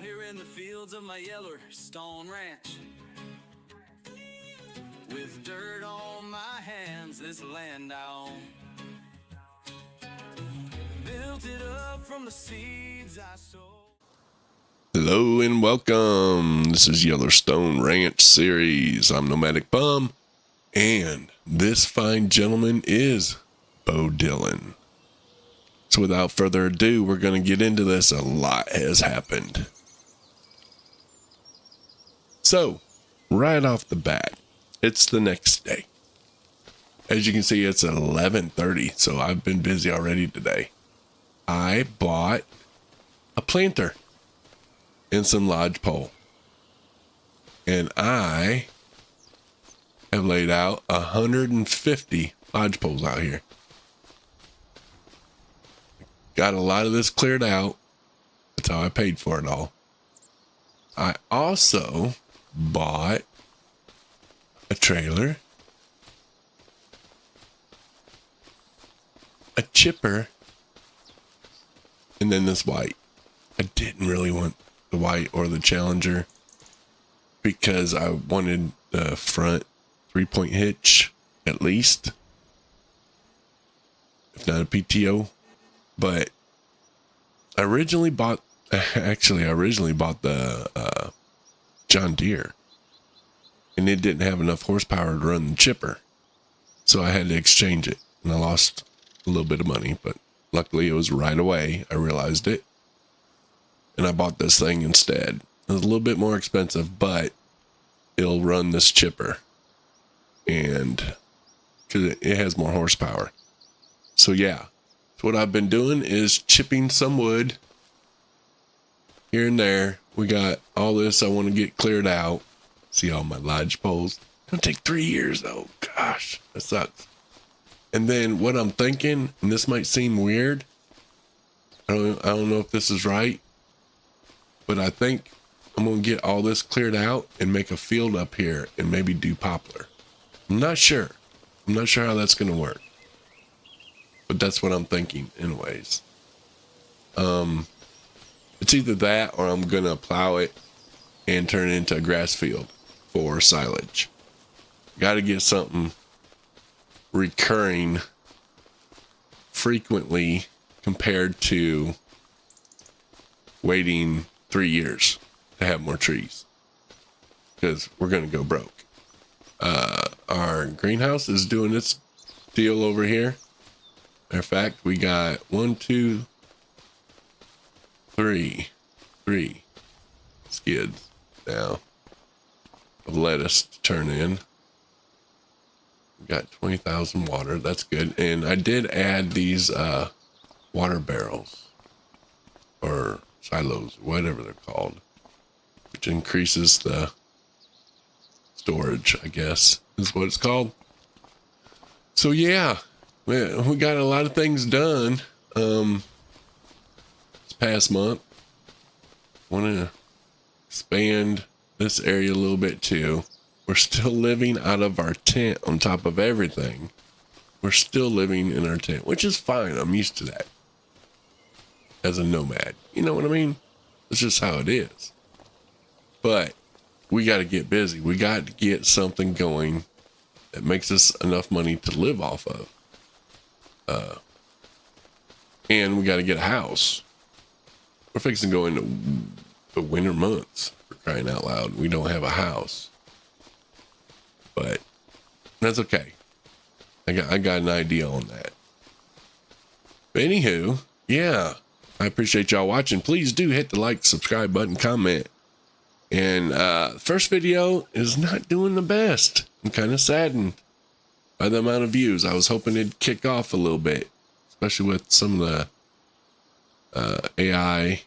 here in the fields of my Yellowstone ranch, with dirt on my hands, this land I own. Built it up from the seeds I sowed. Hello and welcome. This is Yellowstone Ranch Series. I'm Nomadic Bum, and this fine gentleman is Bo Dillon. So without further ado, we're going to get into this. A lot has happened. So, right off the bat, it's the next day. As you can see, it's 11:30, so I've been busy already today. I bought a planter and some lodgepole. And I have laid out 150 lodgepoles out here. Got a lot of this cleared out. That's how I paid for it all. I also bought a trailer, a chipper, and then this white. I didn't really want the white or the Challenger because I wanted the front 3-point hitch at least, if not a PTO. But I originally bought the John Deere, and it didn't have enough horsepower to run the chipper, so I had to exchange it, and I lost a little bit of money, but luckily it was right away. I realized it, and I bought this thing instead. It was a little bit more expensive, but it'll run this chipper, and because it has more horsepower. So yeah, so what I've been doing is chipping some wood here and there. We got all this I want to get cleared out. See all my lodge poles. It'll take 3 years though. Gosh, that sucks. And then what I'm thinking, and this might seem weird, I don't know if this is right, but I think I'm going to get all this cleared out and make a field up here and maybe do poplar. I'm not sure how that's going to work, but that's what I'm thinking anyways. It's either that or I'm going to plow it and turn it into a grass field for silage. Got to get something recurring frequently compared to waiting 3 years to have more trees, because we're going to go broke. Our greenhouse is doing its deal over here. Matter of fact, we got 3 skids now of lettuce to turn in. We got 20,000 water. That's good. And I did add these water barrels or silos, whatever they're called, which increases the storage, I guess is what it's called. So yeah, we got a lot of things done this past month. Want to expand this area a little bit too. We're still living out of our tent on top of everything. We're still living in our tent, which is fine. I'm used to that as a nomad. You know what I mean? It's just how it is. But we got to get busy. We got to get something going that makes us enough money to live off of. And we got to get a house. We're fixing to go into the winter months, for crying out loud. We don't have a house. But that's okay. I got an idea on that. But anywho, yeah, I appreciate y'all watching. Please do hit the like, subscribe button, comment. And first video is not doing the best. I'm kind of saddened by the amount of views. I was hoping it'd kick off a little bit, especially with some of the AI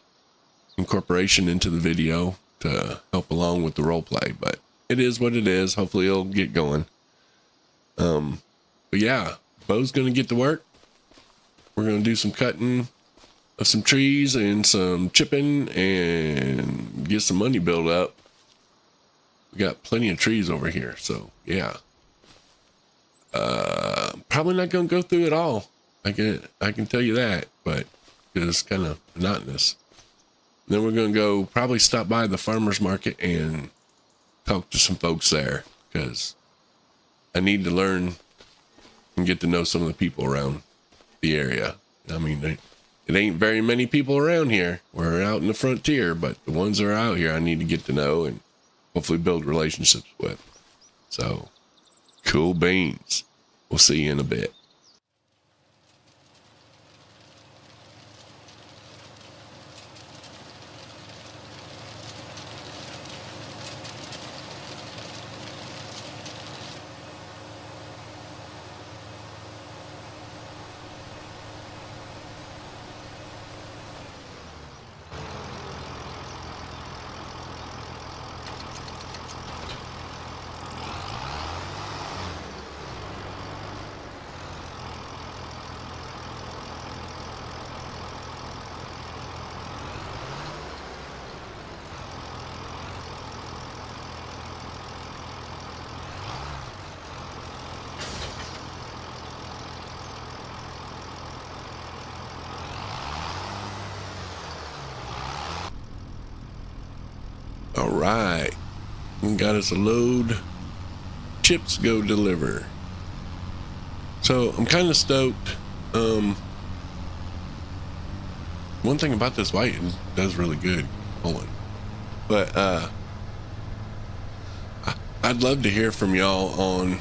incorporation into the video to help along with the role play. But it is what it is. Hopefully it'll get going. But yeah, Bo's gonna get to work. We're gonna do some cutting of some trees and some chipping and get some money built up. We got plenty of trees over here, so yeah. Probably not gonna go through it all. I can tell you that, but it's kind of monotonous. Then we're going to go probably stop by the farmer's market and talk to some folks there, because I need to learn and get to know some of the people around the area. I mean, it ain't very many people around here. We're out in the frontier, but the ones that are out here, I need to get to know and hopefully build relationships with. So, cool beans. We'll see you in a bit. All right, we got us a load. Chips to go deliver. So I'm kind of stoked. One thing about this white, it does really good. Hold on. But I'd love to hear from y'all on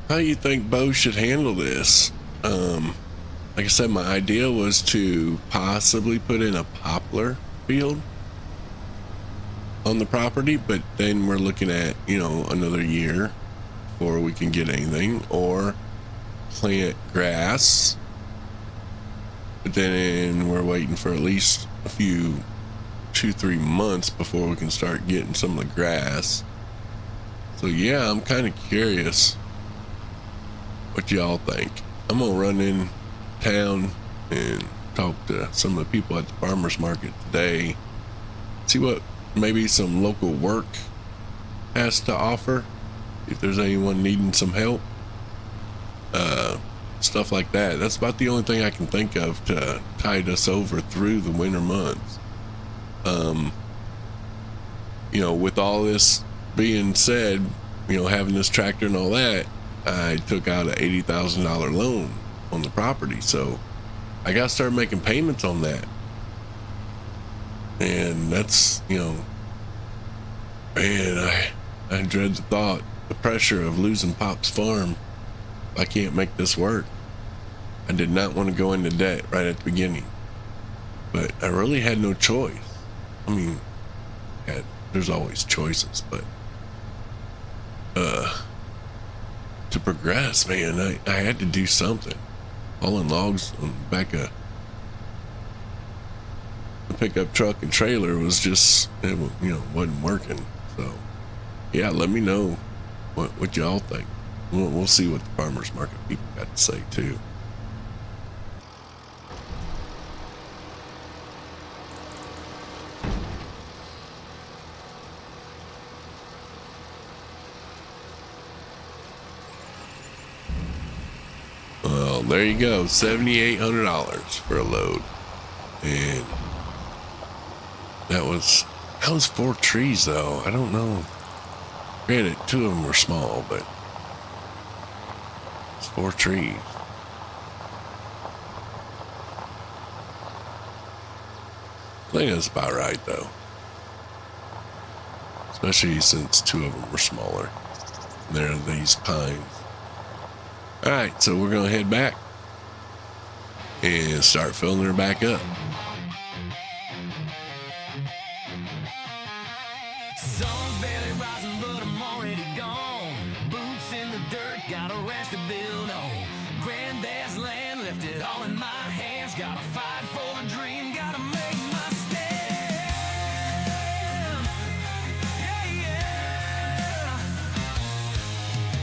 how you think Bo should handle this. Like I said, my idea was to possibly put in a poplar field on the property, but then we're looking at, you know, another year before we can get anything, or plant grass, but then we're waiting for at least a few 2-3 months before we can start getting some of the grass. So yeah, I'm kind of curious what y'all think. I'm gonna run in town and talk to some of the people at the farmers market today, see what maybe some local work has to offer, if there's anyone needing some help, stuff like that. That's about the only thing I can think of to tide us over through the winter months. You know, with all this being said, you know, having this tractor and all that, I took out an $80,000 loan on the property, so I got to start making payments on that. And that's, you know, man, I dread the thought, the pressure of losing Pop's farm. I can't make this work. I did not want to go into debt right at the beginning, but I really had no choice. I mean, there's always choices, but to progress, man, I had to do something. Hauling logs on the back of the pickup truck and trailer was just, it, you know, wasn't working. So yeah, let me know what y'all think. We'll see what the farmers market people got to say too. Well, there you go, $7,800 for a load, and that was 4 trees though. I don't know. Granted, 2 of them were small, but it's 4 trees. I think that's about right though, especially since 2 of them were smaller. And there are these pines. All right, so we're gonna head back and start filling her back up. Sun's barely rising, but I'm already gone. Boots in the dirt, got a ranch to build on. Granddad's land, left it all in my hands. Gotta fight for a dream, gotta make my stand. Yeah, yeah.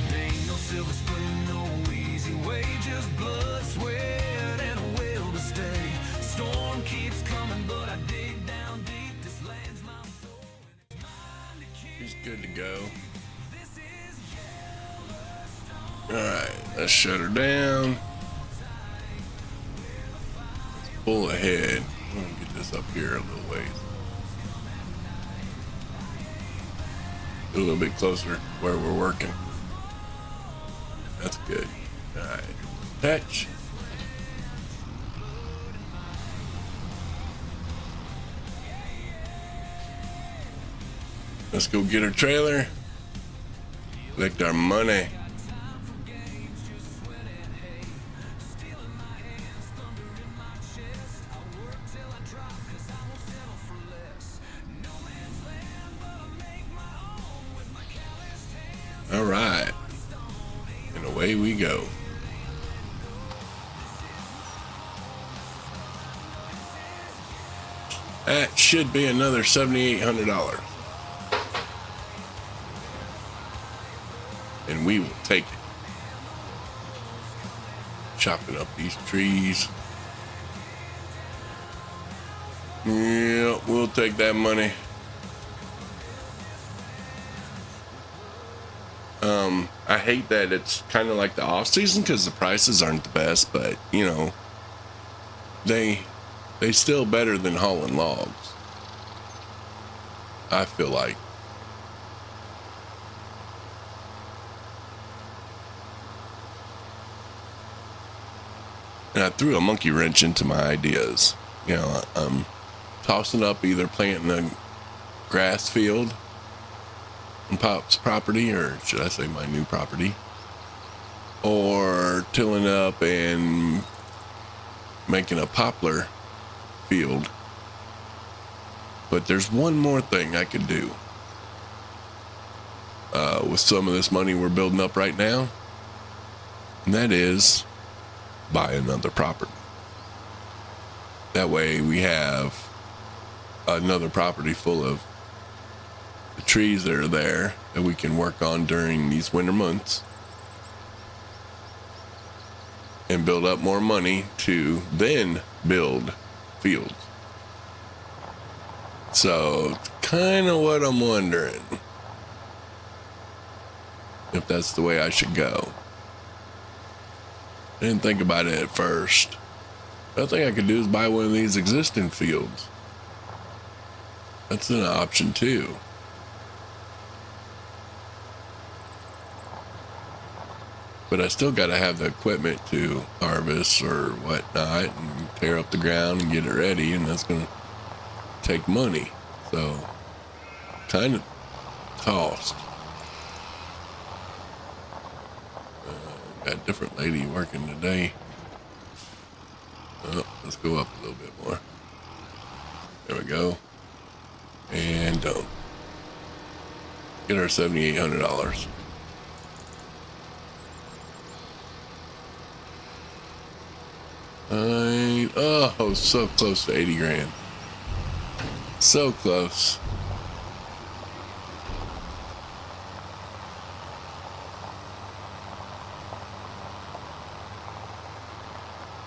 There ain't no silver spoon, no easy way, just blood, sweat, and a will to stay. Storm keeps coming, but I dig down deep. This land's my soul. She's good to go. Alright, let's shut her down. Let's pull ahead. I'm gonna get this up here a little ways. A little bit closer where we're working. That's good. All right. Touch. Let's go get our trailer. Collect our money. All right. And away we go. That should be another $7,800. And we will take it. Chopping up these trees. Yeah, we'll take that money. I hate that it's kind of like the off season because the prices aren't the best, but you know, they still better than hauling logs. I feel like. And I threw a monkey wrench into my ideas. You know, I'm tossing up either planting a grass field on Pop's property, or should I say my new property, or tilling up and making a poplar field. But there's one more thing I could do with some of this money we're building up right now, and that is buy another property. That way we have another property full of the trees that are there that we can work on during these winter months and build up more money to then build fields. So it's kind of what I'm wondering, if that's the way I should go. I didn't think about it at first. The other thing I could do is buy one of these existing fields. That's an option too. But I still got to have the equipment to harvest or whatnot and tear up the ground and get it ready, and that's going to take money. So, kind of tossed. Got a different lady working today. Oh, let's go up a little bit more. There we go. And done. Get our $7,800. Oh, so close to 80 grand. So close.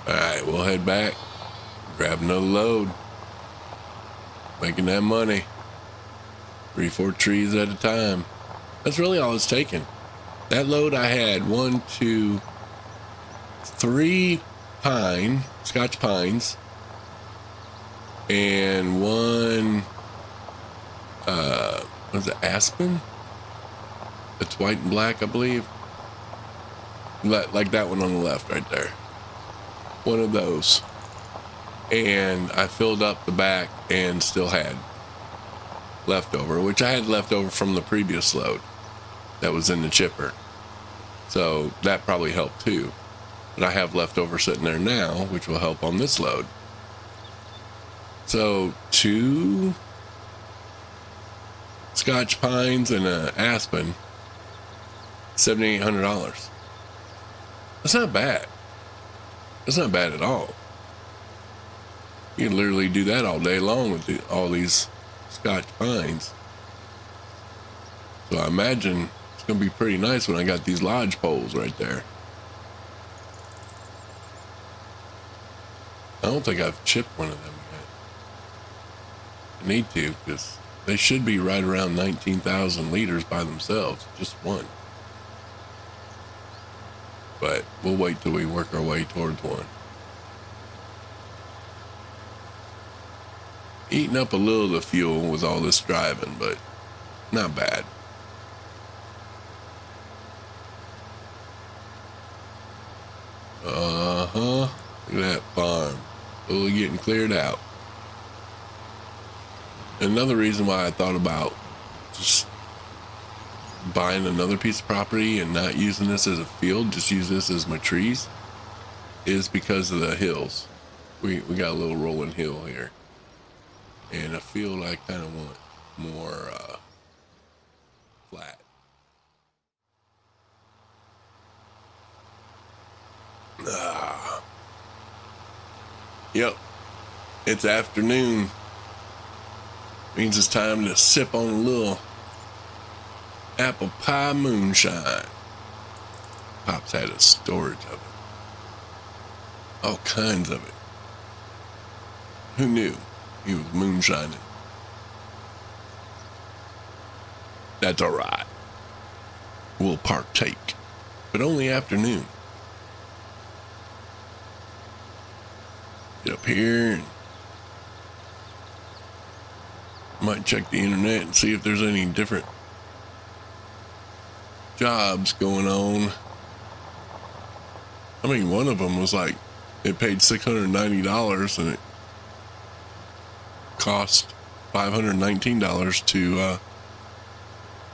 Alright, we'll head back, grab another load, making that money, 3-4 trees at a time. That's really all it's taking. That load I had 1, 2, 3 Scotch pines, and 1, was it aspen? It's white and black, I believe. Like that one on the left right there. One of those. And I filled up the back and still had leftover, which I had leftover from the previous load that was in the chipper. So that probably helped too. But I have leftover sitting there now, which will help on this load. So 2 Scotch pines and an aspen, $7,800. That's not bad. That's not bad at all. You can literally do that all day long with all these Scotch pines. So I imagine it's going to be pretty nice when I got these lodge poles right there. I don't think I've chipped one of them yet. I need to, because they should be right around 19,000 liters by themselves, just one. But we'll wait till we work our way towards one. Eating up a little of the fuel with all this driving, but not bad. Look at that farm. Slowly getting cleared out. Another reason why I thought about just buying another piece of property and not using this as a field, just use this as my trees, is because of the hills. We got a little rolling hill here. And a field I kind of want more flat. Yep, it's afternoon. Means it's time to sip on a little apple pie moonshine. Pops had a storage of it. All kinds of it. Who knew he was moonshining? That's all right. We'll partake, but only afternoon. Get up here and might check the internet and see if there's any different jobs going on. I mean, one of them was like, it paid $690 and it cost $519 to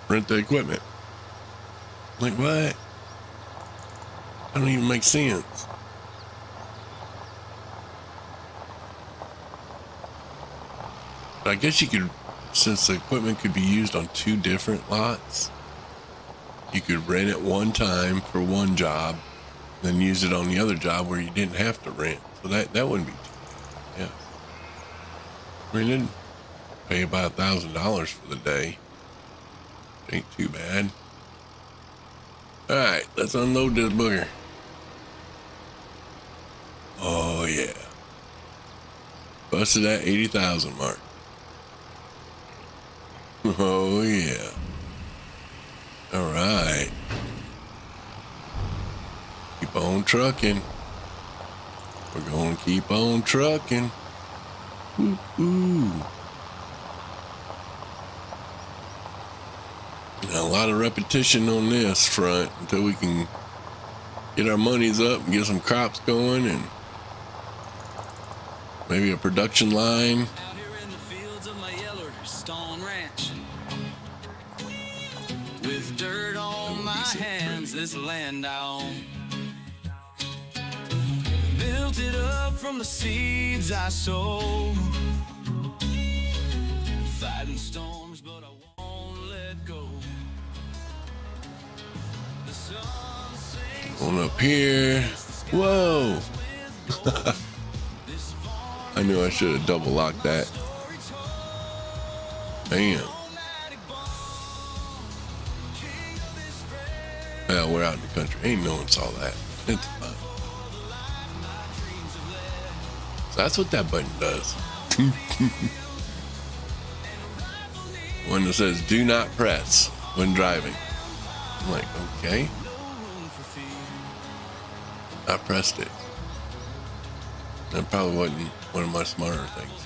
rent the equipment. Like, what? That don't even make sense. But I guess you could, since the equipment could be used on 2 different lots, you could rent it one time for one job, then use it on the other job where you didn't have to rent. So that wouldn't be too bad. Yeah. I mean, it'd pay about $1,000 for the day. Ain't too bad. All right, let's unload this booger. Oh yeah. Busted that 80,000 mark. Oh yeah. All right. Keep on trucking. We're going to keep on trucking. Ooh. A lot of repetition on this front until we can get our monies up and get some crops going and maybe a production line. Out here in the fields of my Yellowstone ranch, with dirt on my hands, this land I own. Built it up from the seeds I sowed, fighting storms, but I won't let go. The sun sinks On up here. Whoa. I knew I should have double locked that. Damn. Well, we're out in the country. Ain't no one saw that. It's fine. So that's what that button does. One that says do not press when driving. I'm like, okay. I pressed it. That probably wasn't one of my smarter things.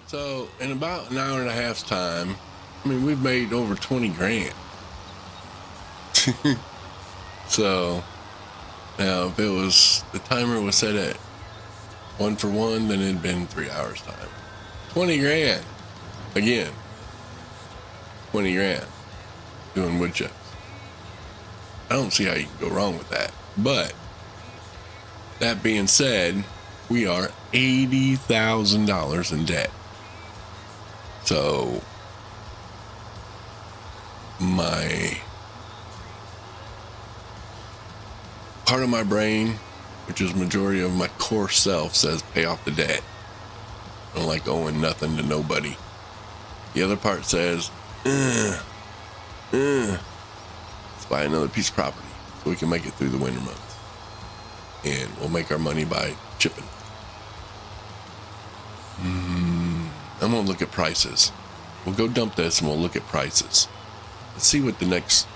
So in about an hour and a half's time, I mean, we've made over 20 grand. So now if it was, the timer was set at 1 for 1, then it'd been 3 hours time. 20 grand. Again, 20 grand doing wood chips. I don't see how you can go wrong with that. But that being said, we are $80,000 in debt. So my part of my brain, which is majority of my core self, says pay off the debt. I don't like owing nothing to nobody. The other part says, let's buy another piece of property so we can make it through the winter months. And we'll make our money by chipping. I'm going to look at prices. We'll go dump this and we'll look at prices. Let's see what the next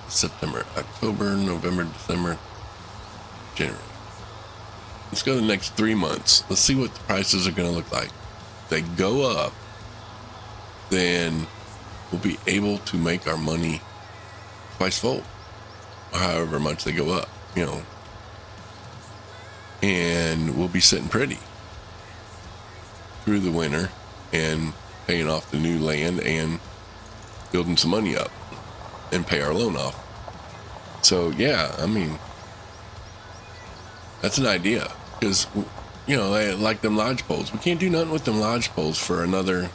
September, October, November, December, January. Let's go the next 3 months. Let's see what the prices are going to look like. If they go up, then we'll be able to make our money twice fold. however much they go up, and we'll be sitting pretty through the winter and paying off the new land and building some money up and pay our loan off. So yeah, I mean, that's an idea, because like them lodge poles, we can't do nothing with them lodge poles for another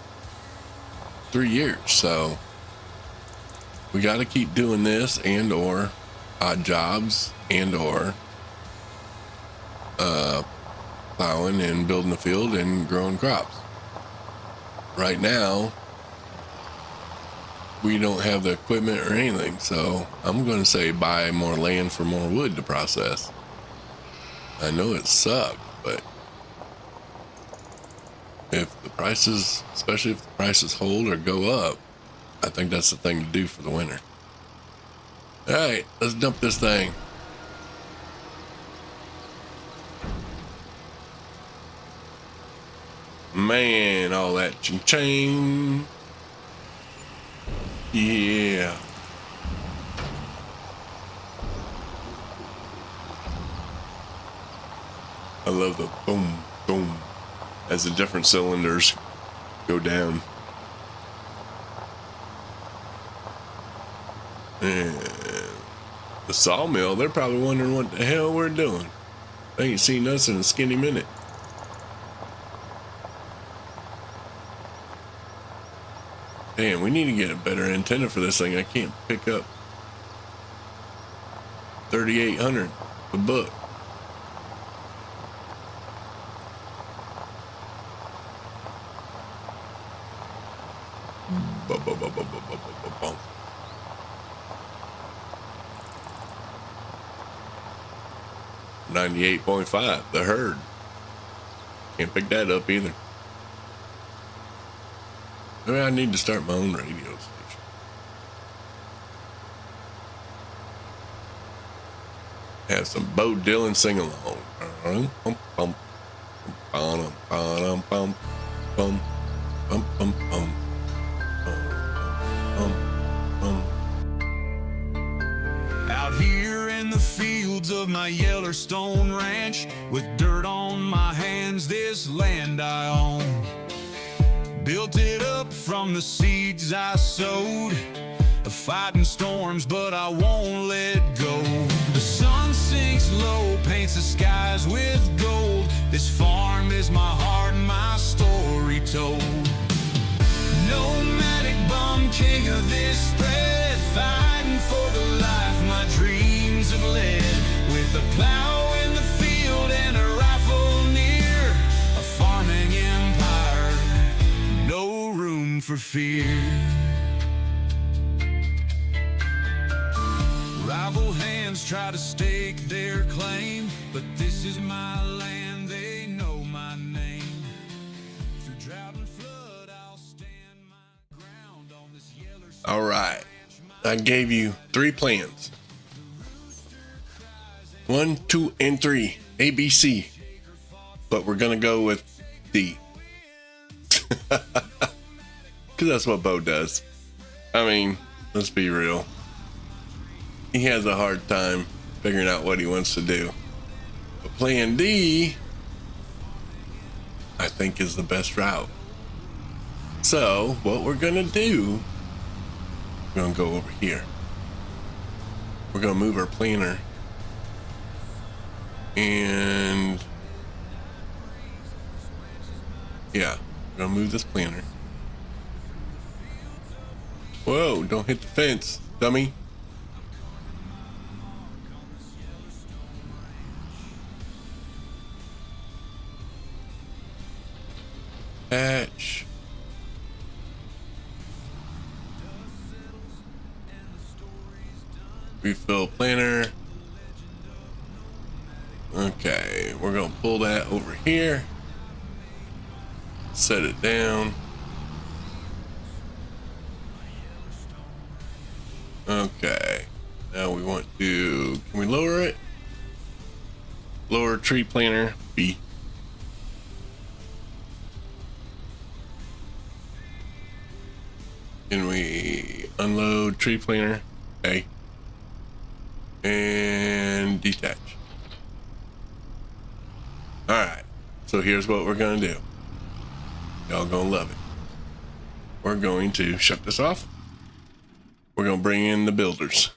3 years. So we got to keep doing this and or odd jobs and or plowing and building the field and growing crops. Right now, we don't have the equipment or anything, so I'm going to say buy more land for more wood to process. I know it sucks, but if the prices, especially if the prices hold or go up, I think that's the thing to do for the winter. All right, let's dump this thing. Man, all that ching-ching. Yeah. I love the boom, boom, as the different cylinders go down. And the sawmill, they're probably wondering what the hell we're doing. They ain't seen us in a skinny minute. Damn, we need to get a better antenna for this thing. I can't pick up 3,800 a book. Bum. 98.5, the herd. Can't pick that up either. Maybe I need to start my own radio station. Have some Bo Dylan sing along. Out here in the fields of my Yellowstone ranch, with dirt on my hands, this land I own. Built it up from the seeds I sowed, fighting storms, but I won't let go. The sun sinks low, paints the skies with gold. This farm is my heart and my story told. Nomadic bum, king of this spread, fighting for the life my dreams have led. With a plow in the field and a rifle near, a farming empire, no room for fear. Rival hands try to stake their claim, but this is my land, they know my name. Through drought and flood, I'll stand my ground on this Yellowstone. All right, I gave you 3 plans. 1, 2, and 3, ABC. But we're gonna go with D. Because that's what Bo does. I mean, let's be real. He has a hard time figuring out what he wants to do. But plan D, I think, is the best route. So what we're gonna do, we're gonna go over here. We're gonna move our planter, and yeah, we're gonna move this planter. Whoa, don't hit the fence, dummy. Patch. Refill planter. Okay, we're gonna pull that over here. Set it down. Okay, now we want to, can we lower it? Lower tree planter, B. Can we unload tree planter? A. and detach. All right, so here's what we're gonna do. Y'all gonna love it. We're going to shut this off. We're gonna bring in the builders.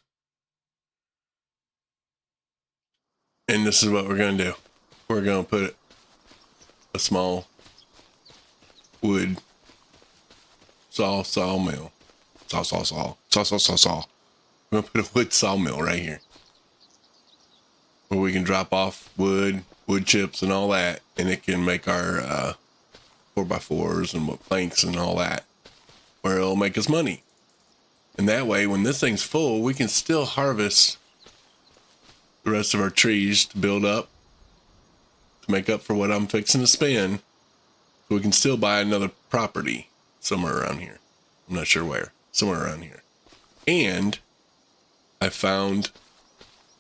And this is what we're gonna do. We're gonna put a small wood sawmill. Saw. We're gonna put a wood sawmill right here, where we can drop off wood chips and all that, and it can make our 4x4s and planks and all that, where it'll make us money. And that way, when this thing's full, we can still harvest the rest of our trees to build up, to make up for what I'm fixing to spend, so we can still buy another property somewhere around here. I'm not sure where. Somewhere around here. And I found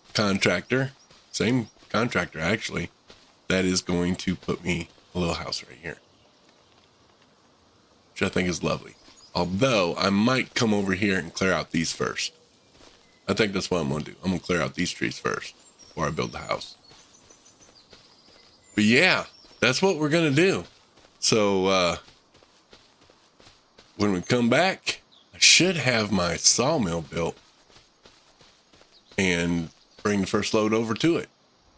a contractor, same contractor actually, that is going to put me a little house right here, which I think is lovely. Although I might come over here and clear out these first. I think that's what I'm going to do. I'm going to clear out these trees first before I build the house. But yeah, that's what we're going to do. So when we come back, I should have my sawmill built and bring the first load over to it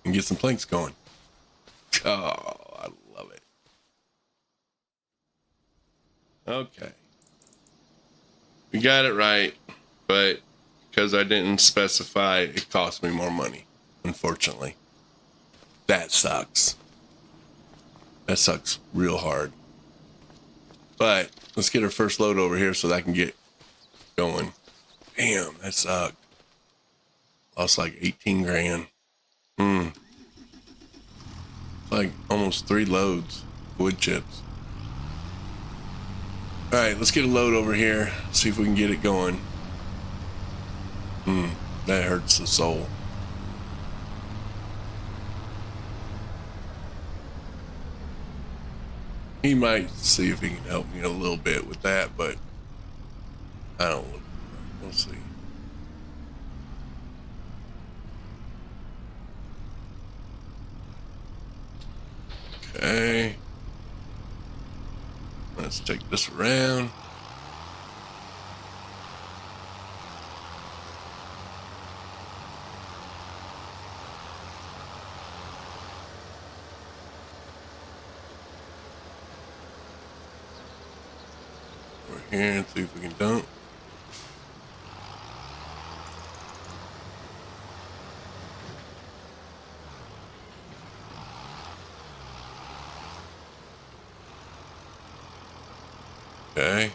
and get some planks going. Oh, I love it. Okay. We got it right, but because I didn't specify, it cost me more money, unfortunately. That sucks. That sucks real hard. But let's get our first load over here so that I can get going. Damn, that sucked. Lost like 18 grand. Like almost 3 loads of wood chips. All right, let's get a load over here. See if we can get it going. That hurts the soul. He might see if he can help me a little bit with that, but I don't look. We'll see. Okay. Let's take this around. Over here and see if we can dump. Okay.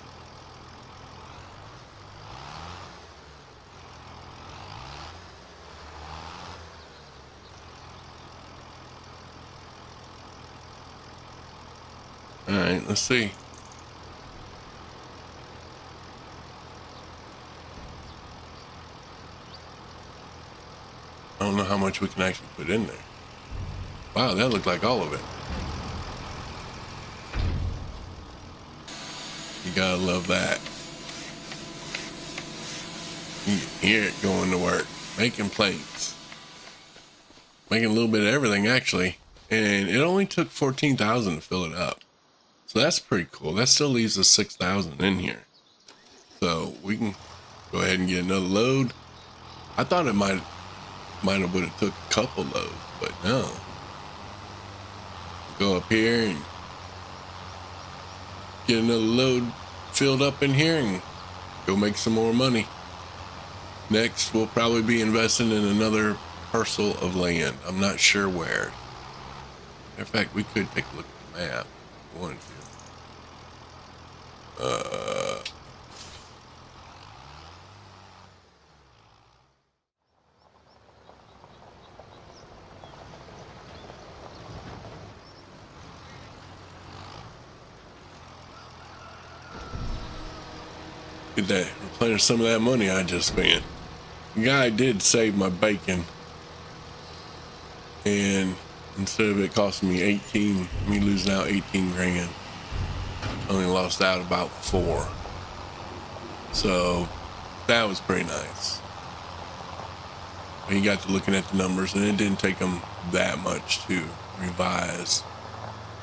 All right, let's see. I don't know how much we can actually put in there. Wow, that looked like all of it. You gotta love that. You can hear it going to work, making plates, making a little bit of everything actually, and it only took 14,000 to fill it up. So that's pretty cool. That still leaves us 6,000 in here. So we can go ahead and get another load. I thought it might have would have took a couple loads, but no. Go up here and get another load filled up in here and go make some more money. Next, we'll probably be investing in another parcel of land. I'm not sure where. In fact, we could take a look at the map if we wanted to. Get that, replenish some of that money I just spent. The guy did save my bacon, and instead of it costing me 18, me losing out 18 grand, I only lost out about 4. So that was pretty nice. he got to looking at the numbers, and it didn't take him that much to revise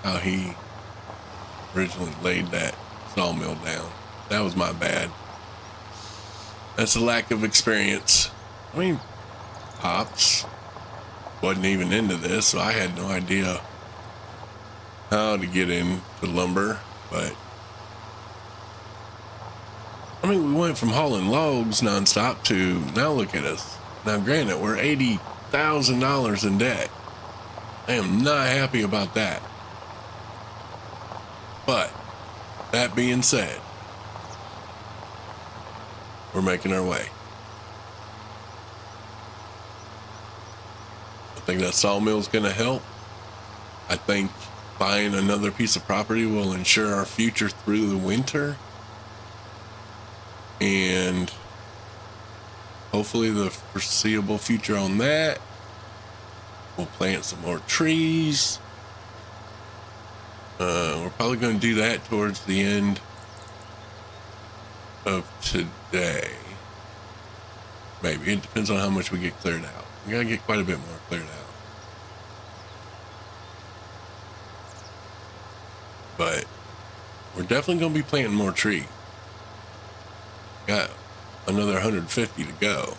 how he originally laid that sawmill down. That was my bad. That's a lack of experience. I mean, Pops wasn't even into this, so I had no idea how to get into lumber. But I mean, we went from hauling logs nonstop to now look at us. Now, granted, we're $80,000 in debt. I am not happy about that. But that being said, we're making our way. I think that sawmill is going to help. I think buying another piece of property will ensure our future through the winter. And hopefully the foreseeable future on that. We'll plant some more trees. We're probably going to do that towards the end of today. Maybe. It depends on how much we get cleared out. We got to get quite a bit more cleared out. But we're definitely going to be planting more trees. Got another 150 to go.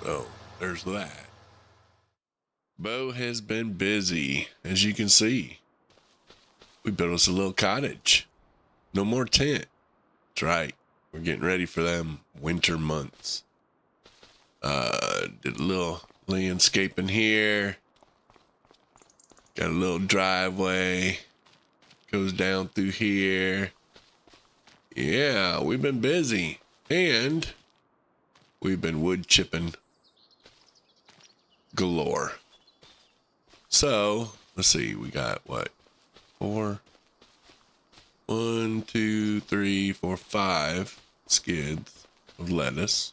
So there's that. Bo has been busy, as you can see. We built us a little cottage. No more tent. That's right. We're getting ready for them winter months. Did a little landscaping here. Got a little driveway. Goes down through here. Yeah, we've been busy. And we've been wood chipping galore. So, let's see. We got what? 4. 1, 2, 3, 4, 5 skids of lettuce.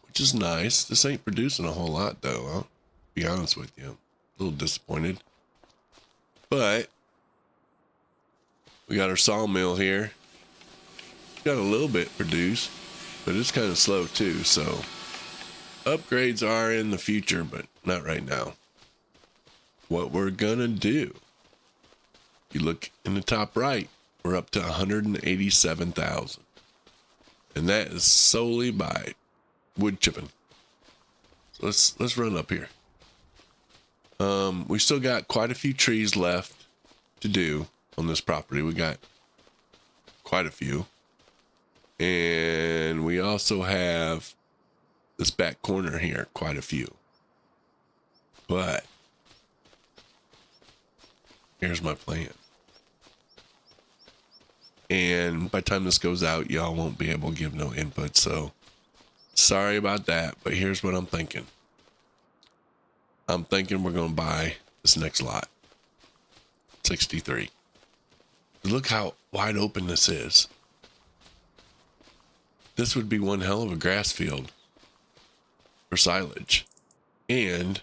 Which is nice. This ain't producing a whole lot, though. I'll be honest with you. I'm a little disappointed. But we got our sawmill here. Got a little bit produced, but it's kind of slow too. So upgrades are in the future, but not right now. What we're gonna do, you look in the top right, we're up to 187,000, and that is solely by wood chipping. So let's run up here. We still got quite a few trees left to do on this property. We got quite a few. And we also have this back corner here, quite a few. But here's my plan. And by the time this goes out, y'all won't be able to give no input. So sorry about that, but here's what I'm thinking. I'm thinking we're going to buy this next lot. 63. Look how wide open this is. This would be one hell of a grass field for silage. And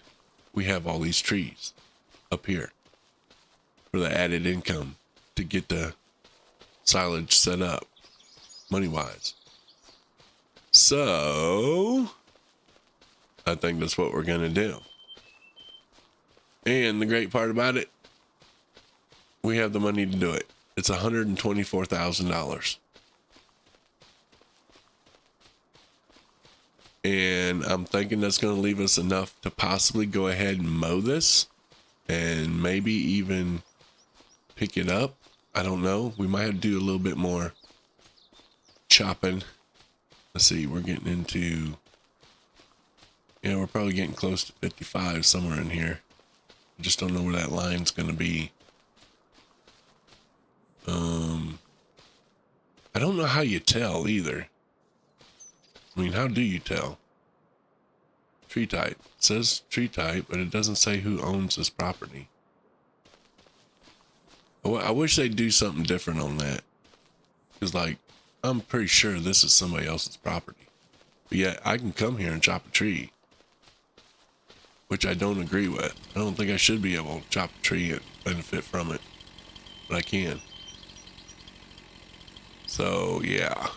we have all these trees up here for the added income to get the silage set up money-wise. So I think that's what we're going to do. And the great part about it, we have the money to do it. It's $124,000. And I'm thinking that's going to leave us enough to possibly go ahead and mow this and maybe even pick it up. I don't know. We might have to do a little bit more chopping. Let's see. We're getting into, we're probably getting close to 55 somewhere in here. I just don't know where that line's going to be. I don't know how you tell either. I mean, how do you tell? Tree type. It says tree type, but it doesn't say who owns this property. I wish they'd do something different on that. Because, like, I'm pretty sure this is somebody else's property. But yet, I can come here and chop a tree. Which I don't agree with. I don't think I should be able to chop a tree and benefit from it. But I can. So, yeah.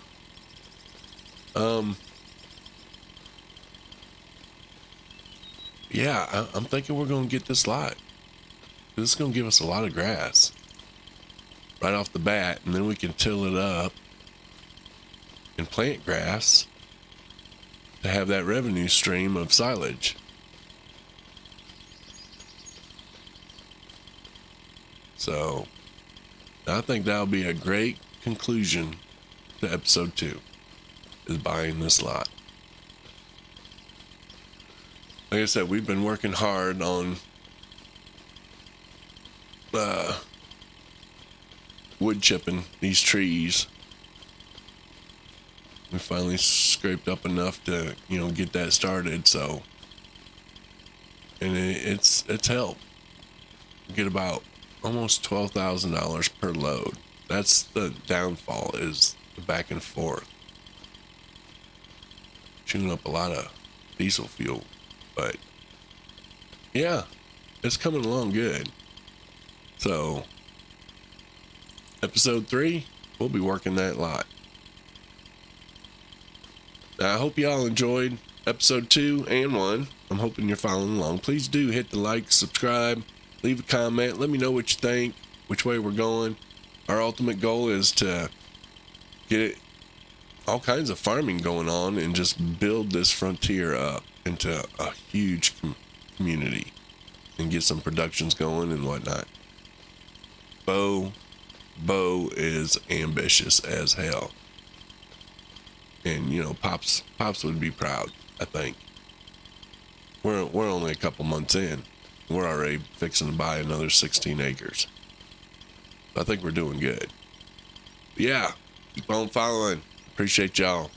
Yeah, I'm thinking we're going to get this lot. This is going to give us a lot of grass right off the bat, and then we can till it up and plant grass to have that revenue stream of silage. So I think that'll be a great conclusion to episode 2, is buying this lot. Like I said, we've been working hard on wood chipping these trees. We finally scraped up enough to, get that started. So, and it's helped. We get about almost $12,000 per load. That's the downfall, is the back and forth. Chewing up a lot of diesel fuel. But yeah, it's coming along good. So episode 3, we'll be working that lot. Now, I hope y'all enjoyed episode 2 and 1. I'm hoping you're following along. Please do hit the like, subscribe, leave a comment. Let me know what you think, which way we're going. Our ultimate goal is to get all kinds of farming going on and just build this frontier up into a huge community and get some productions going and whatnot. Bo is ambitious as hell, and Pops would be proud. I think we're only a couple months in, we're already fixing to buy another 16 acres. I think we're doing good. Yeah, keep on following. Appreciate y'all.